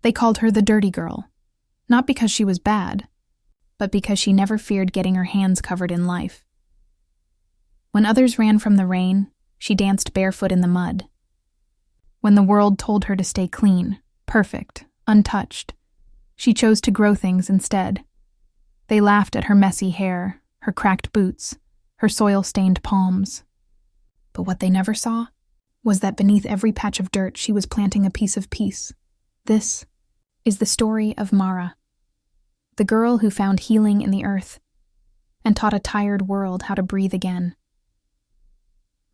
They called her the dirty girl, not because she was bad, but because she never feared getting her hands covered in life. When others ran from the rain, she danced barefoot in the mud. When the world told her to stay clean, perfect, untouched, she chose to grow things instead. They laughed at her messy hair, her cracked boots, her soil-stained palms. But what they never saw was that beneath every patch of dirt she was planting a piece of peace. This is the story of Mara, the girl who found healing in the earth and taught a tired world how to breathe again.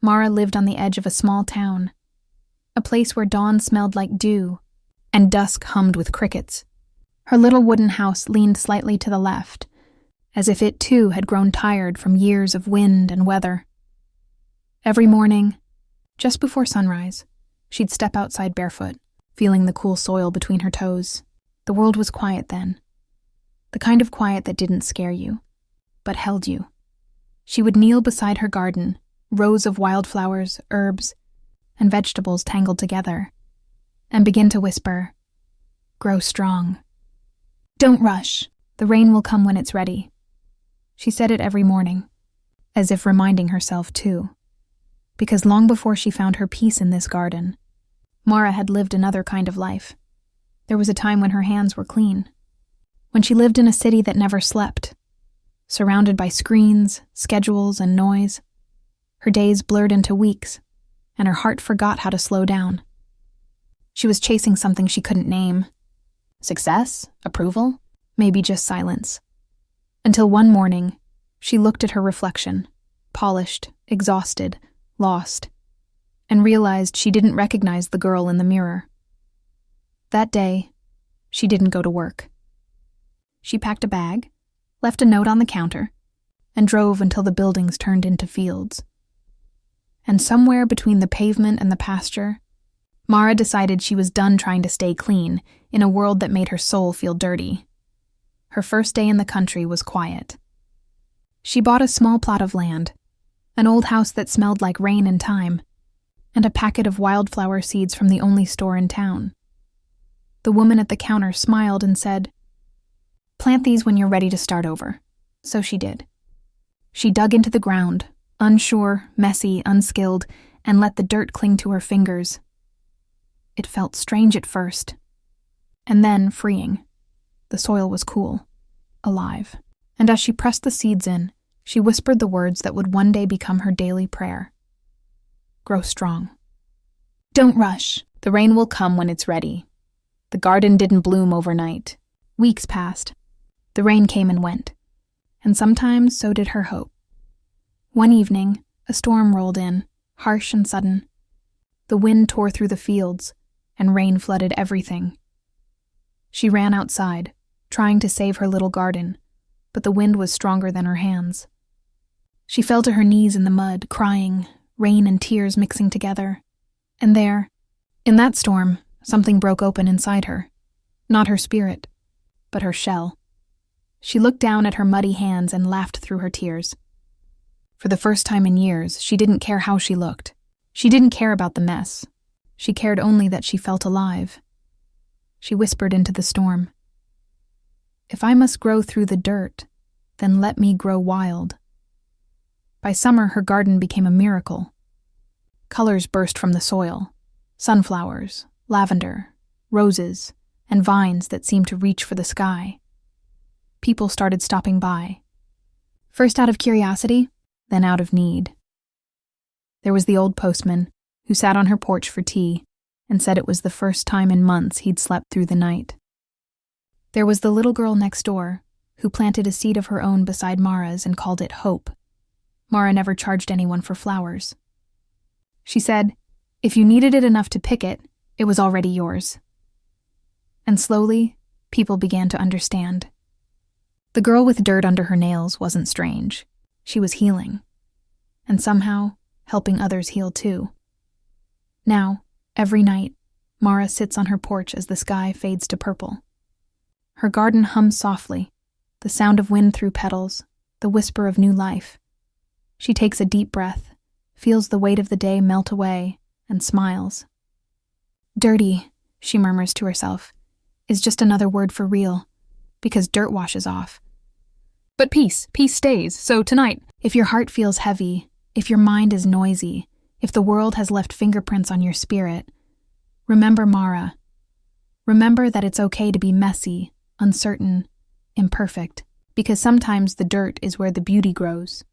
Mara lived on the edge of a small town, a place where dawn smelled like dew and dusk hummed with crickets. Her little wooden house leaned slightly to the left, as if it too had grown tired from years of wind and weather. Every morning, just before sunrise, she'd step outside barefoot, feeling the cool soil between her toes. The world was quiet then, the kind of quiet that didn't scare you, but held you. She would kneel beside her garden, rows of wildflowers, herbs, and vegetables tangled together, and begin to whisper, "Grow strong. Don't rush. The rain will come when it's ready." She said it every morning, as if reminding herself too, because long before she found her peace in this garden, Mara had lived another kind of life. There was a time when her hands were clean, when she lived in a city that never slept, surrounded by screens, schedules, and noise. Her days blurred into weeks, and her heart forgot how to slow down. She was chasing something she couldn't name. Success? Approval? Maybe just silence. Until one morning, she looked at her reflection, polished, exhausted, lost, and realized she didn't recognize the girl in the mirror. That day, she didn't go to work. She packed a bag, left a note on the counter, and drove until the buildings turned into fields. And somewhere between the pavement and the pasture, Mara decided she was done trying to stay clean in a world that made her soul feel dirty. Her first day in the country was quiet. She bought a small plot of land, an old house that smelled like rain and thyme, and a packet of wildflower seeds from the only store in town. The woman at the counter smiled and said, "Plant these when you're ready to start over." So she did. She dug into the ground, unsure, messy, unskilled, and let the dirt cling to her fingers. It felt strange at first, and then freeing. The soil was cool, alive, and as she pressed the seeds in, she whispered the words that would one day become her daily prayer. Grow strong. Don't rush. The rain will come when it's ready. The garden didn't bloom overnight. Weeks passed. The rain came and went, and sometimes so did her hope. One evening, a storm rolled in, harsh and sudden. The wind tore through the fields, and rain flooded everything. She ran outside, trying to save her little garden, but the wind was stronger than her hands. She fell to her knees in the mud, crying, rain and tears mixing together. And there, in that storm, something broke open inside her. Not her spirit, but her shell. She looked down at her muddy hands and laughed through her tears. For the first time in years, she didn't care how she looked. She didn't care about the mess. She cared only that she felt alive. She whispered into the storm, "If I must grow through the dirt, then let me grow wild." By summer, her garden became a miracle. Colors burst from the soil, sunflowers, lavender, roses, and vines that seemed to reach for the sky. People started stopping by, first out of curiosity, then out of need. There was the old postman, who sat on her porch for tea and said it was the first time in months he'd slept through the night. There was the little girl next door, who planted a seed of her own beside Mara's and called it Hope. Mara never charged anyone for flowers. She said, if you needed it enough to pick it, it was already yours. And slowly, people began to understand. The girl with dirt under her nails wasn't strange. She was healing. And somehow, helping others heal too. Now, every night, Mara sits on her porch as the sky fades to purple. Her garden hums softly, the sound of wind through petals, the whisper of new life. She takes a deep breath, feels the weight of the day melt away, and smiles. Dirty, she murmurs to herself. is just another word for real, because dirt washes off. But peace stays, so tonight, If your heart feels heavy, if your mind is noisy, if the world has left fingerprints on your spirit, remember Mara. Remember that it's okay to be messy, uncertain, imperfect, because sometimes the dirt is where the beauty grows.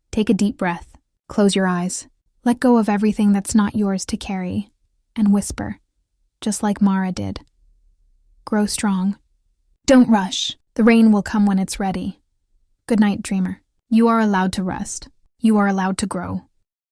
Take a deep breath, close your eyes, let go of everything that's not yours to carry, and whisper, just like Mara did. Grow strong. Don't rush. The rain will come when it's ready. Good night, dreamer. You are allowed to rest. You are allowed to grow.